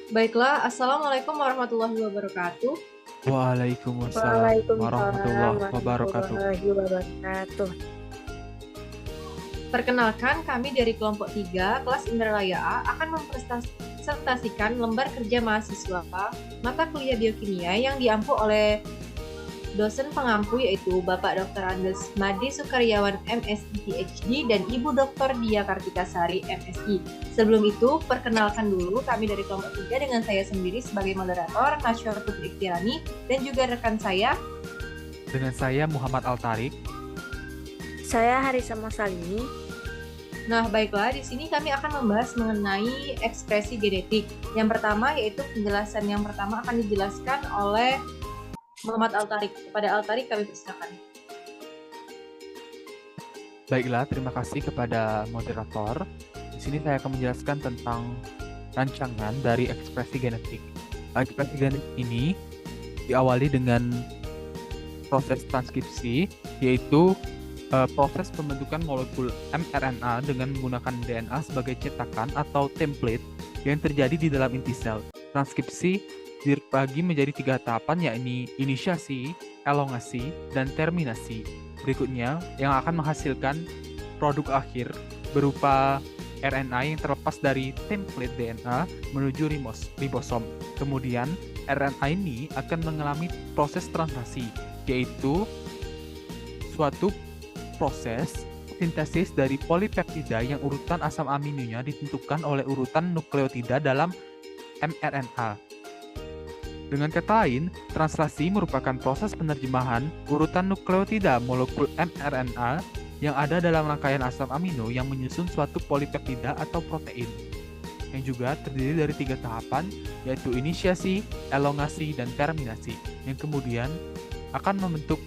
Baiklah, Assalamualaikum warahmatullahi wabarakatuh. Waalaikumsalam Waalaikumsalam warahmatullahi wabarakatuh. warahmatullahi wabarakatuh. Perkenalkan, kami dari kelompok 3, kelas Indralaya A, akan mempresentasikan lembar kerja mahasiswa mata kuliah biokimia yang diampu oleh dosen pengampu yaitu Bapak Dr. Andes Made Sukaryawan MSI PhD dan Ibu Dr. Dia Kartikasari MSI. Sebelum itu, perkenalkan dulu kami dari kelompok 3 dengan saya sendiri sebagai moderator, Nasyur Putri Iktirani, dan juga rekan saya. Dengan saya Muhammad Al-Tarik. Saya Harisa Masalini. Nah, baiklah, di sini kami akan membahas mengenai ekspresi genetik. Yang pertama yaitu penjelasan yang pertama akan dijelaskan oleh Muhammad Al-Tarik. Kepada Al-Tarik kami persilakan. Baiklah, terima kasih kepada moderator. Di sini saya akan menjelaskan tentang rancangan dari ekspresi genetik. Ekspresi genetik ini diawali dengan proses transkripsi, yaitu proses pembentukan molekul mRNA dengan menggunakan DNA sebagai cetakan atau template yang terjadi di dalam inti sel. Transkripsi dibagi menjadi 3 tahapan, yakni inisiasi, elongasi, dan terminasi. Berikutnya yang akan menghasilkan produk akhir berupa RNA yang terlepas dari template DNA menuju ribosom. Kemudian RNA ini akan mengalami proses translasi, yaitu suatu proses sintesis dari polipeptida yang urutan asam aminonya ditentukan oleh urutan nukleotida dalam mRNA. Dengan kata lain, translasi merupakan proses penerjemahan urutan nukleotida molekul mRNA yang ada dalam rangkaian asam amino yang menyusun suatu polipeptida atau protein, yang juga terdiri dari 3 tahapan, yaitu inisiasi, elongasi, dan terminasi, yang kemudian akan membentuk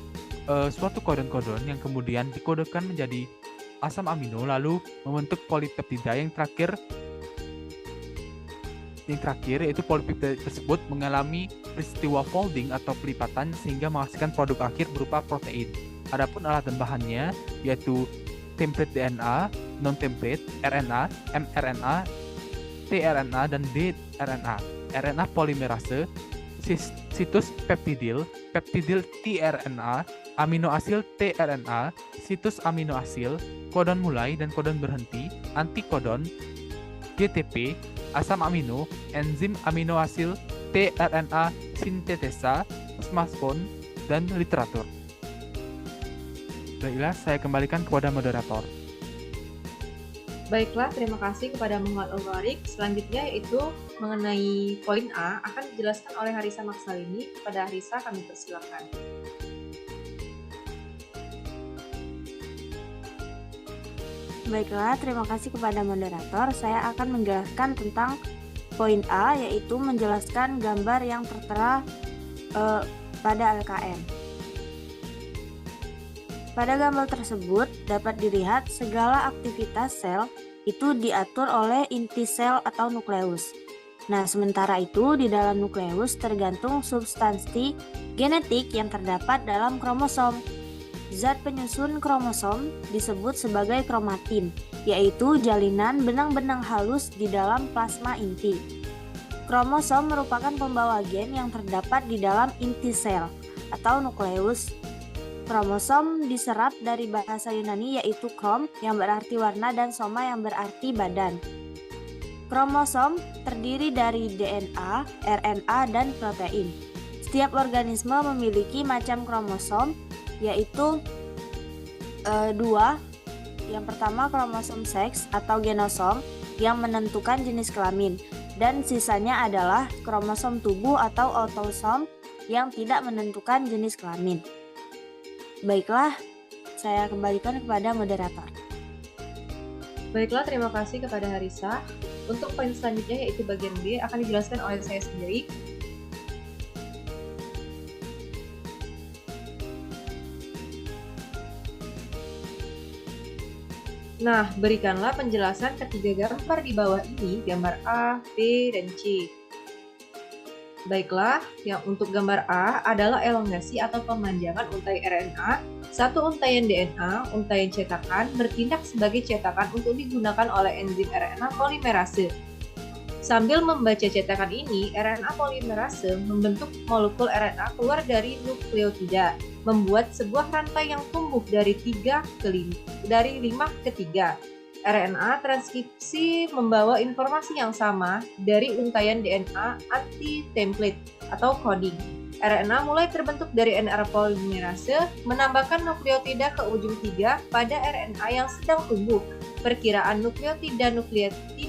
suatu kodon-kodon yang kemudian dikodekan menjadi asam amino, lalu membentuk polipeptida yang terakhir yaitu polipeptida tersebut mengalami peristiwa folding atau pelipatan sehingga menghasilkan produk akhir berupa protein. Adapun alat dan bahannya yaitu template DNA, non-template, RNA, mRNA, tRNA, dan dRNA, RNA polimerase, situs peptidil, peptidil tRNA, aminoasil tRNA, situs aminoasil, kodon mulai dan kodon berhenti, antikodon, GTP, asam amino, enzim aminoasil, tRNA sintetesa, smartphone, dan literatur. Baiklah, saya kembalikan kepada moderator. Baiklah, terima kasih kepada Muhammad Al-Tarik. Selanjutnya yaitu mengenai poin A akan dijelaskan oleh Harisa Maksalini. Kepada Harisa kami persilakan. Baiklah, terima kasih kepada moderator. Saya akan menjelaskan tentang poin A, yaitu menjelaskan gambar yang tertera pada LKM. Pada gambar tersebut dapat dilihat segala aktivitas sel itu diatur oleh inti sel atau nukleus. Nah, sementara itu di dalam nukleus tergantung substansi genetik yang terdapat dalam kromosom. Zat penyusun kromosom disebut sebagai kromatin, yaitu jalinan benang-benang halus di dalam plasma inti. Kromosom merupakan pembawa gen yang terdapat di dalam inti sel atau nukleus. Kromosom diserap dari bahasa Yunani yaitu krom yang berarti warna dan soma yang berarti badan. Kromosom terdiri dari DNA, RNA, dan protein. Setiap organisme memiliki macam kromosom yaitu 2. Yang pertama kromosom seks atau genosom yang menentukan jenis kelamin, dan sisanya adalah kromosom tubuh atau autosom yang tidak menentukan jenis kelamin. Baiklah, saya kembalikan kepada moderator. Baiklah, terima kasih kepada Harisa. Untuk poin selanjutnya yaitu bagian B akan dijelaskan oleh saya sendiri. Nah, berikanlah penjelasan ketiga gambar di bawah ini, gambar A, B, dan C. Baiklah, yang untuk gambar A adalah elongasi atau pemanjangan untai RNA. Satu untaian DNA, untaian cetakan, bertindak sebagai cetakan untuk digunakan oleh enzim RNA polimerase. Sambil membaca cetakan ini, RNA polimerase membentuk molekul RNA keluar dari nukleotida, membuat sebuah rantai yang tumbuh dari 5 ke 3. RNA transkripsi membawa informasi yang sama dari untaian DNA anti-template atau coding. RNA mulai terbentuk dari NR polimerase, menambahkan nukleotida ke ujung 3 pada RNA yang sedang tumbuh. Perkiraan nukleotida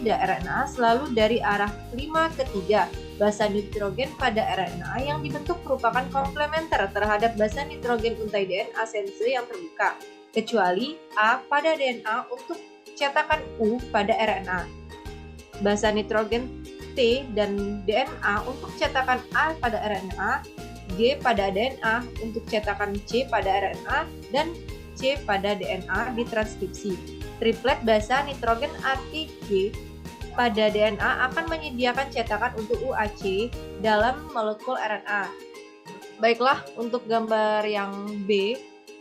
RNA selalu dari arah 5 ke 3. Basa nitrogen pada RNA yang dibentuk merupakan komplementer terhadap basa nitrogen untai DNA sense yang terbuka, kecuali A pada DNA untuk cetakan U pada RNA. Basa nitrogen T dan DNA untuk cetakan A pada RNA, G pada DNA untuk cetakan C pada RNA, dan C pada DNA ditranskripsi. Triplet basa nitrogen ATG pada DNA akan menyediakan cetakan untuk UAC dalam molekul RNA. Baiklah, untuk gambar yang B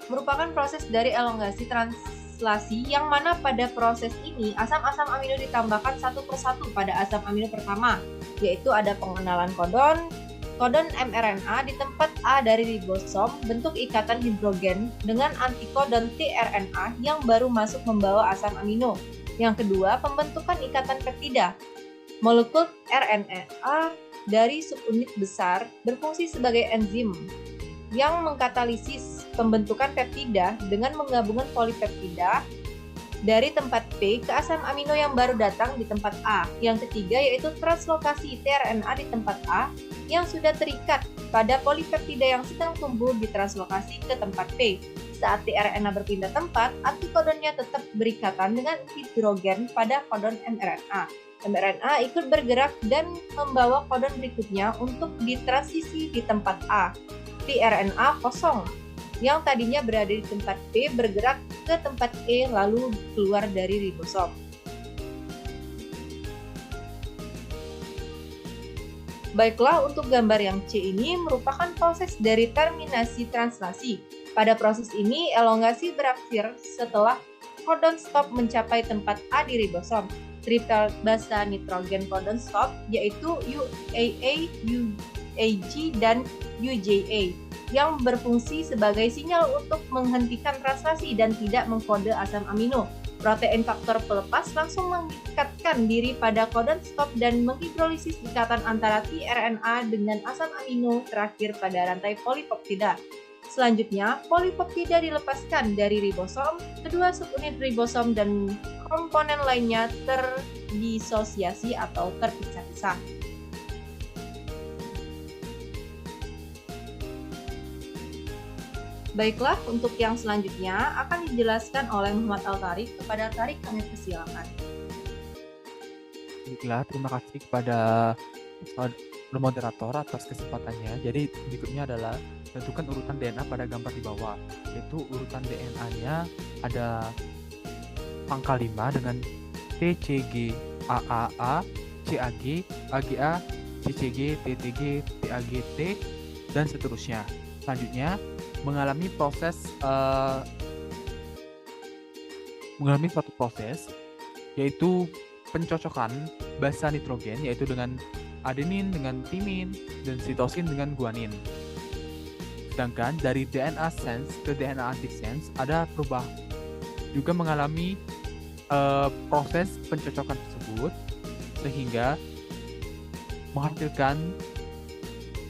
merupakan proses dari elongasi translasi yang mana pada proses ini asam-asam amino ditambahkan satu persatu pada asam amino pertama, yaitu ada pengenalan kodon mRNA di tempat A dari ribosom, bentuk ikatan hidrogen dengan antikodon tRNA yang baru masuk membawa asam amino. Yang kedua, pembentukan ikatan peptida. Molekul RNA dari subunit besar berfungsi sebagai enzim yang mengkatalisis pembentukan peptida dengan menggabungkan polipeptida dari tempat P ke asam amino yang baru datang di tempat A. Yang ketiga yaitu translokasi tRNA di tempat A yang sudah terikat pada polipeptida yang sedang tumbuh ditranslokasi ke tempat P. Saat tRNA berpindah tempat, antikodonnya tetap berikatan dengan hidrogen pada kodon mRNA. mRNA ikut bergerak dan membawa kodon berikutnya untuk ditransisi di tempat A. tRNA kosong yang tadinya berada di tempat P bergerak ke tempat E lalu keluar dari ribosom. Baiklah, untuk gambar yang C ini merupakan proses dari terminasi translasi. Pada proses ini, elongasi berakhir setelah kodon stop mencapai tempat A di ribosom. Triple basa nitrogen kodon stop yaitu UAA, UAG, dan UJA yang berfungsi sebagai sinyal untuk menghentikan translasi dan tidak mengkode asam amino. Protein faktor pelepas langsung mengikatkan diri pada kodon stop dan menghidrolisis ikatan antara tRNA dengan asam amino terakhir pada rantai polipeptida. Selanjutnya, polipeptida dilepaskan dari ribosom, kedua subunit ribosom dan komponen lainnya terdisosiasi atau terpisah-pisah. Baiklah, untuk yang selanjutnya akan dijelaskan oleh Muhammad Al-Tariq. Kepada Tariq kami persilakan. Baiklah, terima kasih kepada moderator atas kesempatannya. Jadi berikutnya adalah tentukan urutan DNA pada gambar di bawah. Yaitu urutan DNA-nya ada angka 5 dengan TCG, AAA, CAG, AGA, CCG, TTG, TAGT, dan seterusnya. Selanjutnya, mengalami suatu proses yaitu pencocokan basa nitrogen yaitu dengan adenin dengan timin dan sitosin dengan guanin. Sedangkan dari DNA sense ke DNA antisense ada perubahan juga mengalami proses pencocokan tersebut sehingga menghasilkan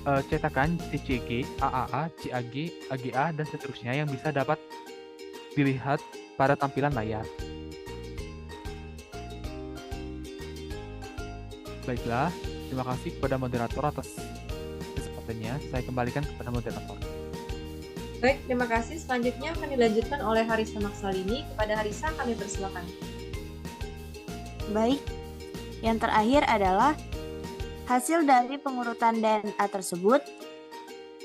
cetakan TCG, AAA, CAG, AGA, dan seterusnya yang bisa dapat dilihat pada tampilan layar. Baiklah, terima kasih kepada moderator atas kesempatannya. Saya kembalikan kepada moderator. Baik, terima kasih. Selanjutnya akan dilanjutkan oleh Harisa Maksalini. Kepada Harisa kami persilakan. Baik, yang terakhir adalah hasil dari pengurutan DNA tersebut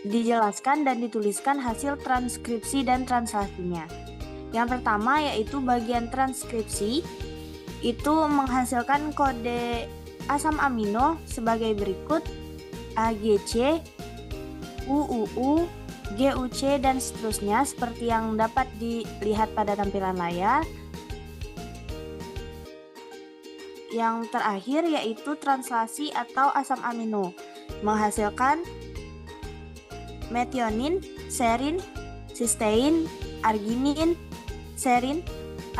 dijelaskan dan dituliskan hasil transkripsi dan translasinya. Yang pertama yaitu bagian transkripsi itu menghasilkan kode asam amino sebagai berikut AGC, UUU, GUC, dan seterusnya seperti yang dapat dilihat pada tampilan layar. yang terakhir yaitu translasi atau asam amino, menghasilkan metionin, serin, sistein, arginin, serin,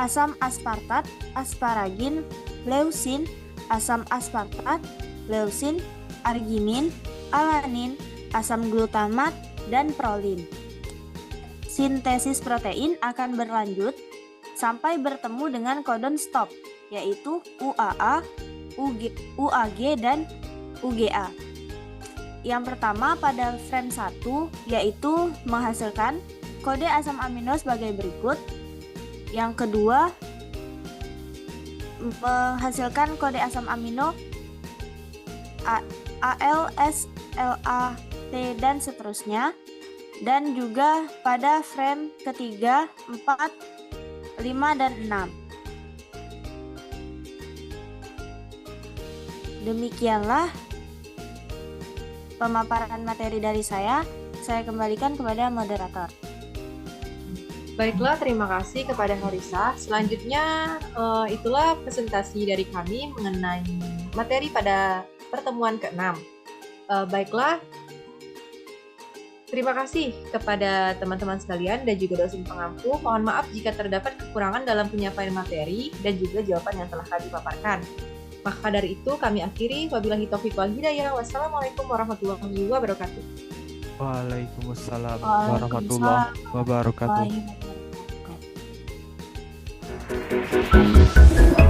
asam aspartat, asparagin, leusin, asam aspartat, leusin, arginin, alanin, asam glutamat, dan prolin. Sintesis protein akan berlanjut sampai bertemu dengan codon stop, yaitu UAA, UAG, dan UGA. Yang pertama pada frame 1 yaitu menghasilkan kode asam amino sebagai berikut. Yang kedua menghasilkan kode asam amino AL, S, LA, T, dan seterusnya. Dan juga pada frame ketiga, 4, 5, dan 6. Demikianlah pemaparan materi dari saya. Saya kembalikan kepada moderator. Baiklah, terima kasih kepada Harisa. Selanjutnya, itulah presentasi dari kami mengenai materi pada pertemuan ke-6. Baiklah, terima kasih kepada teman-teman sekalian dan juga dosen pengampu. Mohon maaf jika terdapat kekurangan dalam penyampaian materi dan juga jawaban yang telah kami paparkan. Maka dari itu kami akhiri. Wabillahi taufiq wal hidayah. Wassalamualaikum warahmatullahi wabarakatuh. Waalaikumsalam warahmatullahi wabarakatuh. Waalaikumsalam.